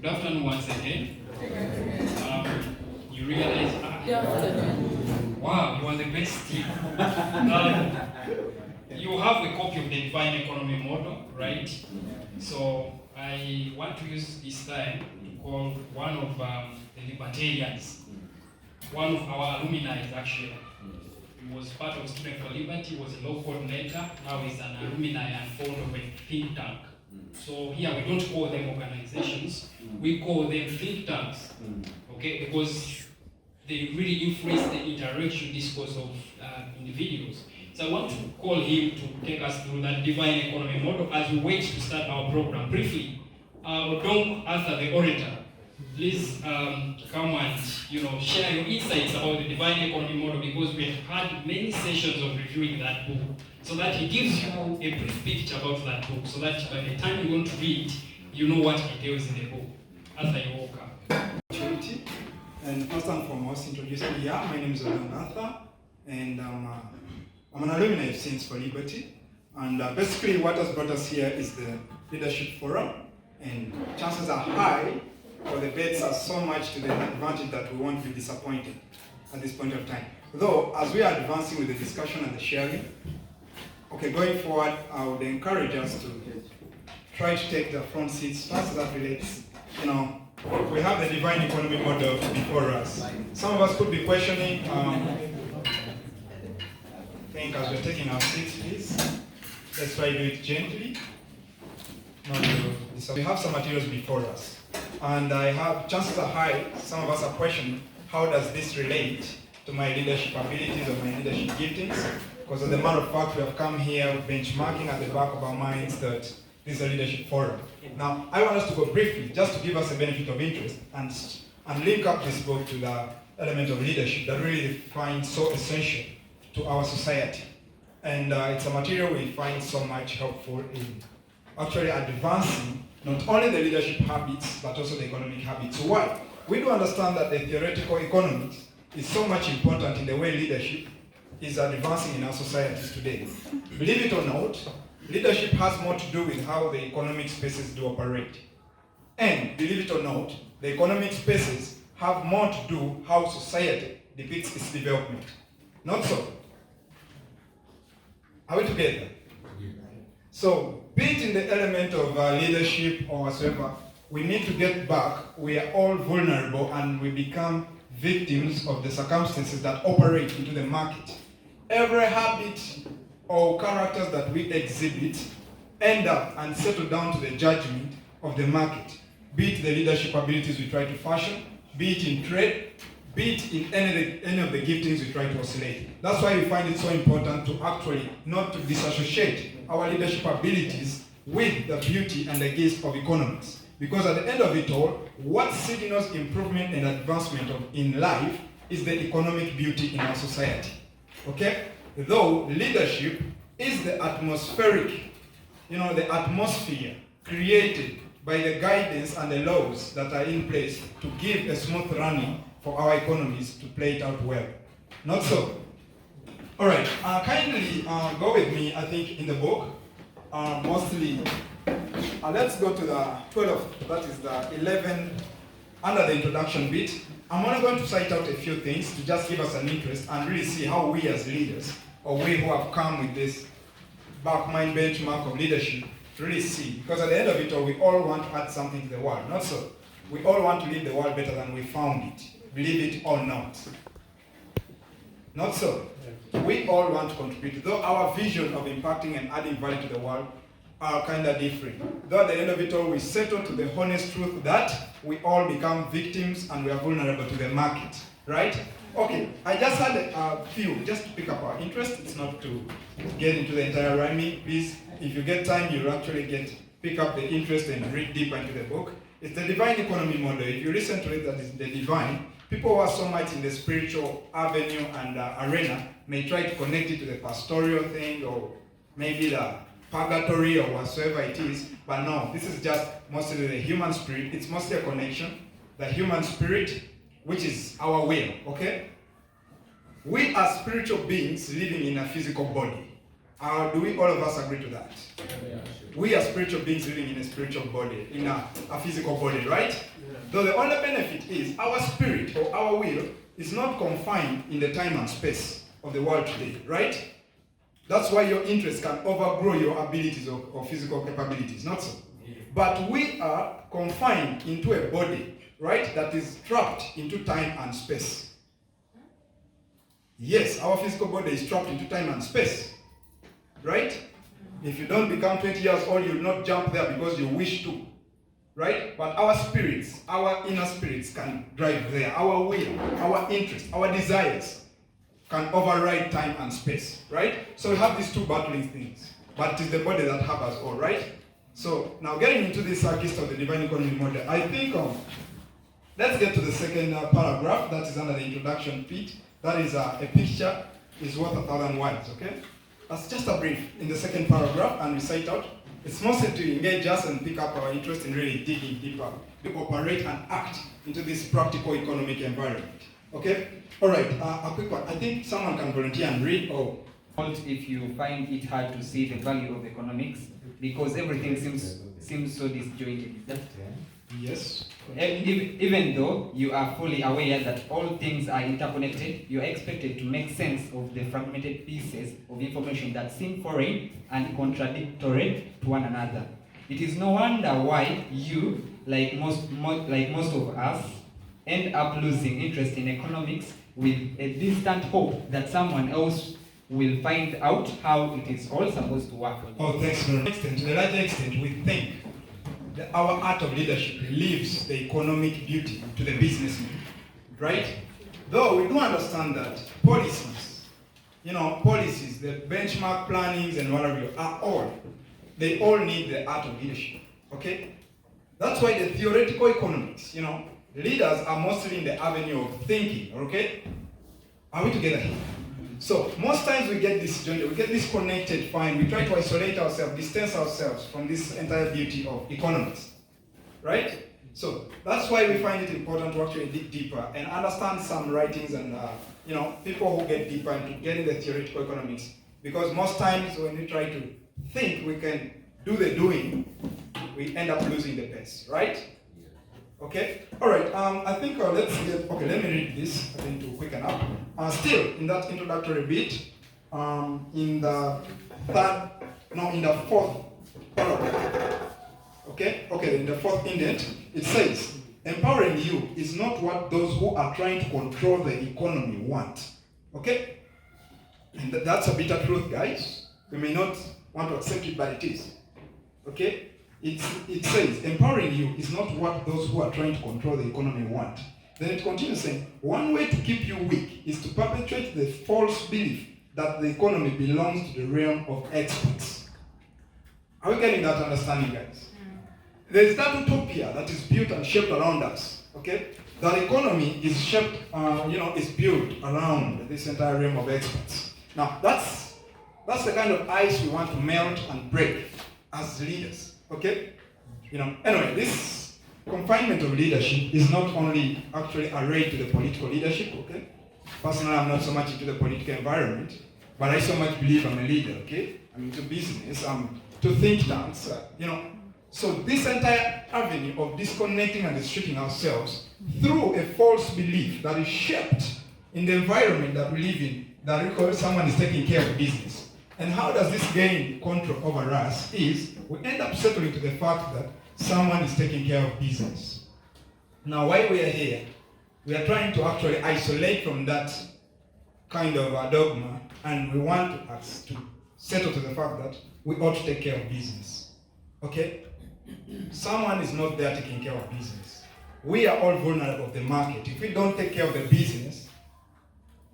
Good afternoon once again. You realize, wow, you are the best team. You have a copy of the Divine Economy Model, right? So I want to use this time to call one of the libertarians, one of our alumni actually. He was part of Student for Liberty, was a law coordinator, now he's an alumni and founder of a think tank. So here we don't call them organizations, we call them think tanks, okay? Because they really influence the intellectual discourse of individuals. So I want to call him to take us through that divine economy model as we wait to start our program. Briefly, Odong, Arthur, the orator, please come and share your insights about the divine economy model, because we have had many sessions of reviewing that book, so that he gives you a brief picture about that book, so that by the time you want to read, you know what he tells in the book. Arthur, you're welcome. And first and foremost, introduce me here. My name is Odong Arthur, and I'm an alumni of Saints for Liberty. And basically, what has brought us here is the Leadership Forum. And chances are high, or the bets are so much to the advantage that we won't be disappointed at this point of time. Though, as we are advancing with the discussion and the sharing, going forward, I would encourage us to try to take the front seats as that relates. We have the divine economy model before us. Some of us could be questioning, I think as we're taking our seats, please, let's try to do it gently. So we have some materials before us. And chances are high, some of us are questioning, how does this relate to my leadership abilities or my leadership giftings? Because as a matter of fact, we have come here benchmarking at the back of our minds that this is a leadership forum. Now, I want us to go briefly, just to give us a benefit of interest, and link up this book to the element of leadership that really find so essential to our society. And it's a material we find so much helpful in actually advancing not only the leadership habits, but also the economic habits. Why? We do understand that the theoretical economics is so much important in the way leadership is advancing in our societies today. Believe it or not, leadership has more to do with how the economic spaces do operate. And believe it or not, the economic spaces have more to do how society depicts its development. Not so. Are we together? So, be it in the element of leadership or whatsoever, we need to get back. We are all vulnerable and we become victims of the circumstances that operate into the market. Every habit or characters that we exhibit end up and settle down to the judgment of the market, be it the leadership abilities we try to fashion, be it in trade, be it in any of the giftings we try to oscillate. That's why we find it so important to actually not to disassociate our leadership abilities with the beauty and the gaze of economics. Because at the end of it all, what signals improvement and advancement in life is the economic beauty in our society. Okay? Though leadership is the atmospheric, the atmosphere created by the guidance and the laws that are in place to give a smooth running for our economies to play it out well. Not so. All right, kindly go with me, I think, in the book. Mostly, let's go to the 12th, that is the 11, under the introduction bit. I'm only going to cite out a few things to just give us an interest and really see how we as leaders, or we who have come with this back-mind benchmark of leadership, really see. Because at the end of it all, we all want to add something to the world. Not so. We all want to leave the world better than we found it. Believe it or not. Not so. We all want to contribute, though our vision of impacting and adding value to the world are kind of different. Though at the end of it all, we settle to the honest truth that we all become victims and we are vulnerable to the market, right? Okay, I just had a few, just to pick up our interest. It's not to get into the entire rhyming. Please, if you get time, you'll actually pick up the interest and read deeper into the book. It's the divine economy model. If you listen to it, that is the divine. People who are so much in the spiritual avenue and arena may try to connect it to the pastoral thing or maybe the purgatory or whatsoever it is, but no, this is just mostly the human spirit. It's mostly a connection, the human spirit, which is our will, okay? We are spiritual beings living in a physical body. Do we all of us agree to that? We are spiritual beings living in a spiritual body, in a physical body, right? Though the only benefit is our spirit or our will is not confined in the time and space of the world today, right? That's why your interest can overgrow your abilities or physical capabilities, not so? But we are confined into a body, right, that is trapped into time and space. Yes, our physical body is trapped into time and space, right? If you don't become 20 years old, you will not jump there because you wish to, right? But our spirits, our inner spirits can drive there. Our will, our interest, our desires can override time and space, right? So we have these two battling things, but it is the body that have us all, right? So now getting into this gist of the divine economy model, I think let's get to the second paragraph that is under the introduction bit. That is a picture is worth 1,000 words, okay? That's just a brief in the second paragraph and recite out. It's mostly to engage us and pick up our interest in really digging deeper, to operate and act into this practical economic environment. Okay? All right, a quick one. I think someone can volunteer and read. If you find it hard to see the value of economics, because everything seems so disjointed. Yes. Even though you are fully aware that all things are interconnected, you are expected to make sense of the fragmented pieces of information that seem foreign and contradictory to one another. It is no wonder why you, like most of us, end up losing interest in economics with a distant hope that someone else will find out how it is all supposed to work. Oh, thanks for the extent. To a large extent, we think that our art of leadership leaves the economic beauty to the businessman, right? Though we do understand that policies, the benchmark plannings and whatever they all need the art of leadership, okay? That's why the theoretical economics, leaders are mostly in the avenue of thinking, okay? Are we together here? So most times we get disjointed, we get disconnected, fine. We try to isolate ourselves, distance ourselves from this entire beauty of economics, right? So that's why we find it important to actually dig deeper and understand some writings and people who get deeper into getting the theoretical economics. Because most times when we try to think we can do the doing, we end up losing the pace, right? Okay. All right. I think let's get. Okay. Let me read this. I think to quicken up. Still in that introductory bit, in the fourth paragraph. Okay. Okay. In the fourth indent, it says, "Empowering you is not what those who are trying to control the economy want." Okay. And that's a bitter truth, guys. We may not want to accept it, but it is. Okay. It says, empowering you is not what those who are trying to control the economy want. Then it continues saying, one way to keep you weak is to perpetuate the false belief that the economy belongs to the realm of experts. Are we getting that understanding, guys? There is that utopia that is built and shaped around us, okay? That economy is shaped, is built around this entire realm of experts. Now, that's the kind of ice we want to melt and break as leaders. Okay? Anyway, this confinement of leadership is not only actually arrayed to the political leadership, okay? Personally, I'm not so much into the political environment, but I so much believe I'm a leader, okay? I'm into business, I'm to think tanks, So this entire avenue of disconnecting and restricting ourselves through a false belief that is shaped in the environment that we live in, that requires someone is taking care of business. And how does this gain control over us is we end up settling to the fact that someone is taking care of business. Now, while we are here, we are trying to actually isolate from that kind of dogma, and we want us to settle to the fact that we ought to take care of business. Okay? Someone is not there taking care of business. We are all vulnerable of the market. If we don't take care of the business,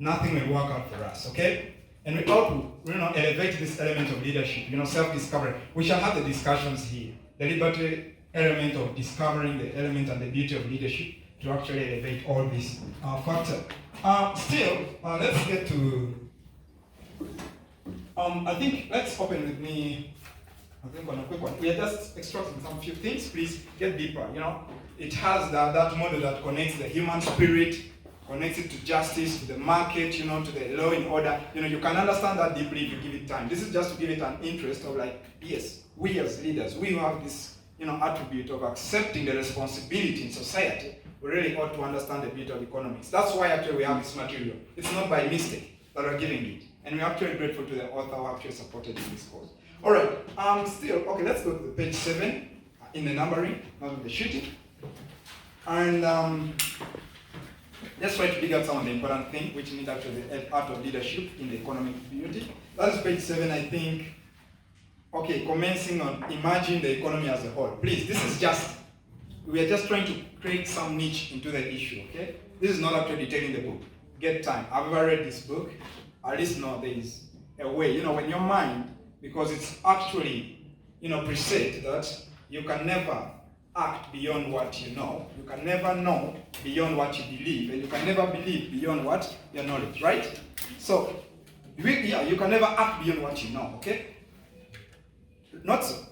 nothing will work out for us. Okay? And we ought to elevate this element of leadership, self-discovery. We shall have the discussions here. The liberty element of discovering the element and the beauty of leadership to actually elevate all these factors. Let's get to, I think, let's open with me, I think on a quick one. We are just extracting some few things. Please get deeper, It has that model that connects the human spirit connects it to justice, to the market, to the law and order. You can understand that deeply if you give it time. This is just to give it an interest of like, yes, we as leaders, we have this, attribute of accepting the responsibility in society. We really ought to understand the bit of economics. That's why actually we have this material. It's not by mistake that we're giving it. And we're actually grateful to the author who actually supported this course. All right, okay, let's go to page 7 in the numbering, not in the shooting. And let's try to dig out some of the important things which need actually the art of leadership in the economic community. That is page 7, I think. Okay, commencing on emerging the economy as a whole. Please, this is just, we are just trying to create some niche into the issue, okay? This is not actually detailing the book. Get time. I've ever read this book. At least know there is a way, when your mind, because it's actually, preset that you can never act beyond what you know. You can never know beyond what you believe, and you can never believe beyond what your knowledge, right? So, you can never act beyond what you know, okay? Not so.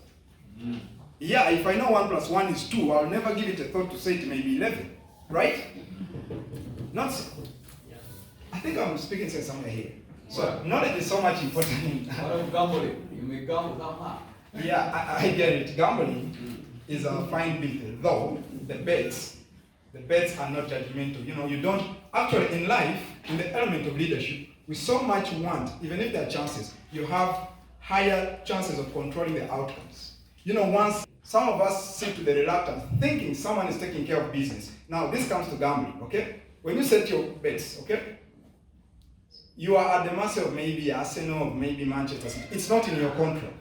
Yeah, if I know 1 + 1 is 2, I'll never give it a thought to say it may be 11, right? Not so. I think I'm speaking sense somewhere here. So knowledge is so much important. Gambling. You may gamble somehow. Yeah, I get it. Gambling is a fine bit, though the bets are not judgmental. You don't actually in life, in the element of leadership, we so much want, even if there are chances, you have higher chances of controlling the outcomes. Once some of us sit to the reluctance, thinking someone is taking care of business. Now this comes to gambling, okay? When you set your bets, okay? You are at the mercy of maybe Arsenal, of maybe Manchester City. It's not in your control.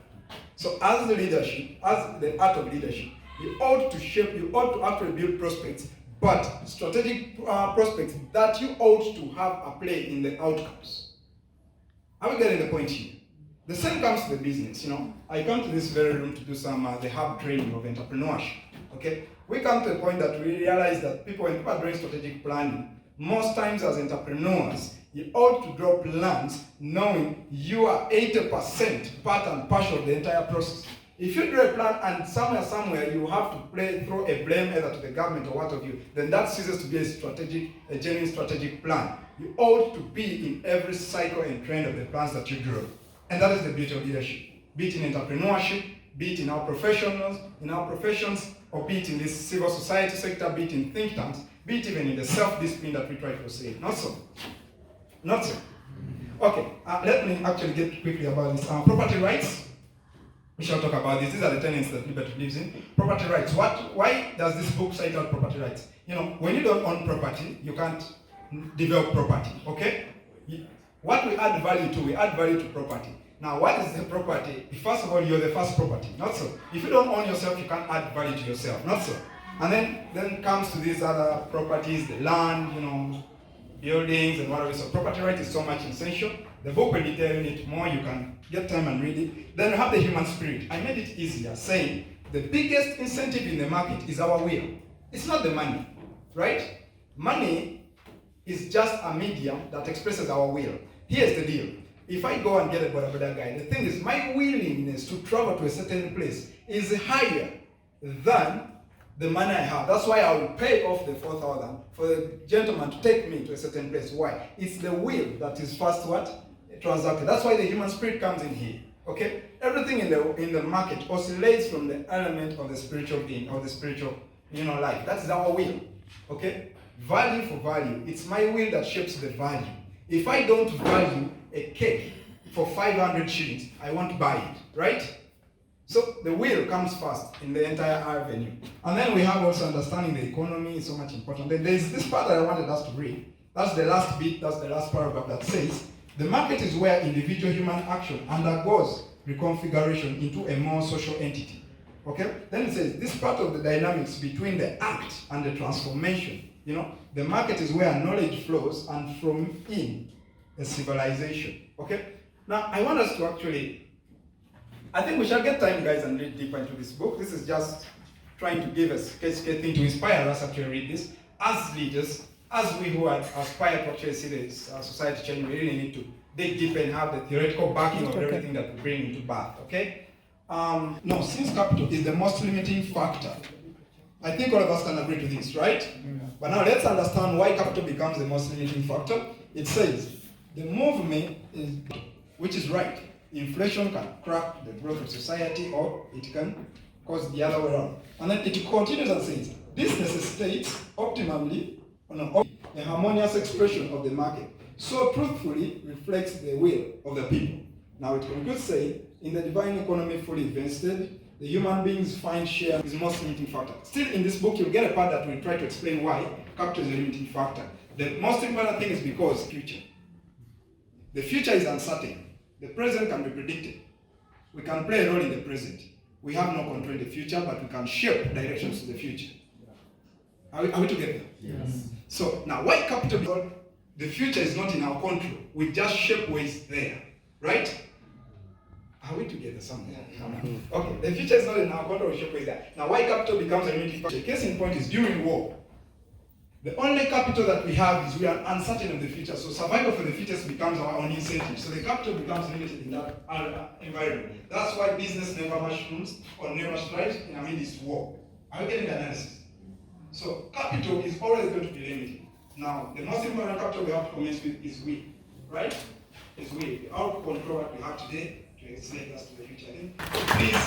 So as the leadership, as the art of leadership, you ought to actually build prospects, but strategic prospects that you ought to have a play in the outcomes. Are we getting the point here? The same comes to the business, I come to this very room to do some, the hub training of entrepreneurship, okay? We come to a point that we realize that when people are doing strategic planning, most times as entrepreneurs, you ought to draw plans knowing you are 80% part and parcel of the entire process. If you draw a plan and somewhere you have to throw a blame either to the government or what have you, then that ceases to be a genuine strategic plan. You ought to be in every cycle and trend of the plans that you draw. And that is the beauty of leadership. Be it in entrepreneurship, be it in our professions, or be it in this civil society sector, be it in think tanks, be it even in the self-discipline that we try to say. Not so. Not so. Okay, let me actually get quickly about this. Property rights. We shall talk about this. These are the tenets that liberty lives in. Property rights. Why does this book cite out property rights? When you don't own property, you can't develop property. Okay? What we add value to property. Now, what is the property? First of all, you're the first property. Not so. If you don't own yourself, you can't add value to yourself. Not so. And then comes to these other properties, the land, buildings and whatever. So property right is so much essential. The book will detail it more. You can get time and read it. Then you have the human spirit. I made it easier, saying the biggest incentive in the market is our will. It's not the money, right? Money is just a medium that expresses our will. Here's the deal. If I go and get a boda guy, the thing is my willingness to travel to a certain place is higher than the money I have. That's why I will pay off the 4,000 for the gentleman to take me to a certain place. Why? It's the will that is first transacted. That's why the human spirit comes in here. Okay? Everything in the market oscillates from the element of the spiritual being, or the spiritual, life. That's our will. Okay? Value for value. It's my will that shapes the value. If I don't value a cake for 500 shillings, I won't buy it. Right? So the will comes first in the entire avenue. And then we have also understanding the economy is so much important. Then there's this part that I wanted us to read. That's the last bit, that's the last paragraph that says, the market is where individual human action undergoes reconfiguration into a more social entity. Okay? Then it says, this part of the dynamics between the act and the transformation. The market is where knowledge flows, and from in a civilization. Okay? Now, I want us to actually, I think we shall get time, guys, and read deeper into this book. This is just trying to give us a thing to inspire us actually read this. As leaders, as we who aspire to actually see this society change, we really need to dig deep and have the theoretical backing of everything that we bring into birth, okay? No, since capital is the most limiting factor I think all of us can agree to this, right? But now let's understand why capital becomes the most limiting factor. It says the movement is, which is right. Inflation can crack the growth of society, or it can cause the other way around. And then it continues and says, this necessitates optimally a harmonious expression of the market, so truthfully reflects the will of the people. Now it concludes saying, in the divine economy fully invested, the human beings find share is most limiting factor. Still in this book, you'll get a part that will try to explain why capital is a limiting factor. The most important thing is because future. The future is uncertain. The present can be predicted. We can play a role in the present. We have no control in the future, but we can shape directions to the future. Are we together? Yes. So now why capital? Because the future is not in our control. We just shape ways there. Right? Are we together somewhere? Okay, the future is not in our control, we shape ways there. Now why capital becomes a limiting factor? The case in point is during war. The only capital that we have is we are uncertain of the future. So survival for the future becomes our own incentive. So the capital becomes limited in that environment. That's why business never mushrooms or never strives in amidst war. Are you getting the analysis? So capital is always going to be limited. Now, the most important capital we have to commence with is we, right? Is we. Our control what we have today to extend us to the future. Please,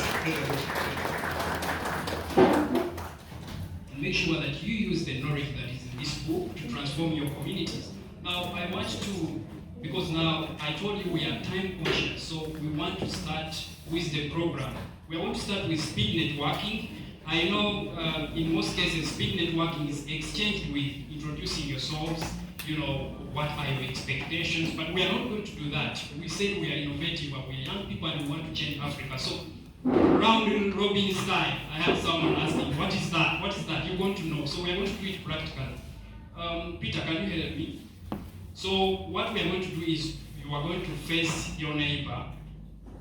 and make sure that you use the knowledge that is in this book to transform your communities. Now, I want to, because now I told you we are time conscious, so we want to start with the program. We want to start with speed networking. I know in most cases, speed networking is exchanged with introducing yourselves, what are your expectations, but we are not going to do that. We say we are innovative, but we are young people and we want to change Africa. So, round robin style, I have someone asking, what is that? What is that? You're going to know. So we are going to do it practically. Peter, can you help me? So what we are going to do is, you are going to face your neighbor.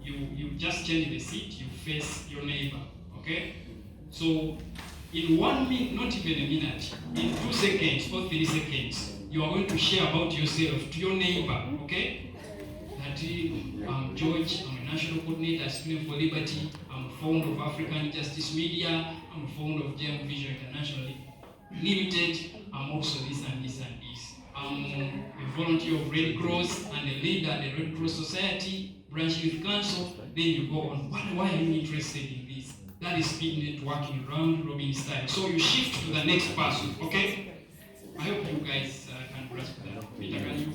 You just change the seat, you face your neighbor, okay? So in 1 minute, not even a minute, in 2 seconds or 3 seconds, you are going to share about yourself to your neighbor, okay? That I'm George, I'm a national coordinator at Student for Liberty, I'm a founder of African Justice Media, I'm a founder of GEM Vision International Limited, I'm also this and this and this. I'm a volunteer of Red Cross and a leader at the Red Cross Society, Branch Youth Council. Then you go on, why are you interested in this? That is speed networking, round robin style. So you shift to the next person, okay? I hope you guys can grasp that. Peter, can you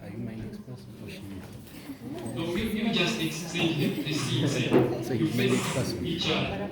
Are you my next person? No, you just exchange the seats. So You he's my next face person. each other.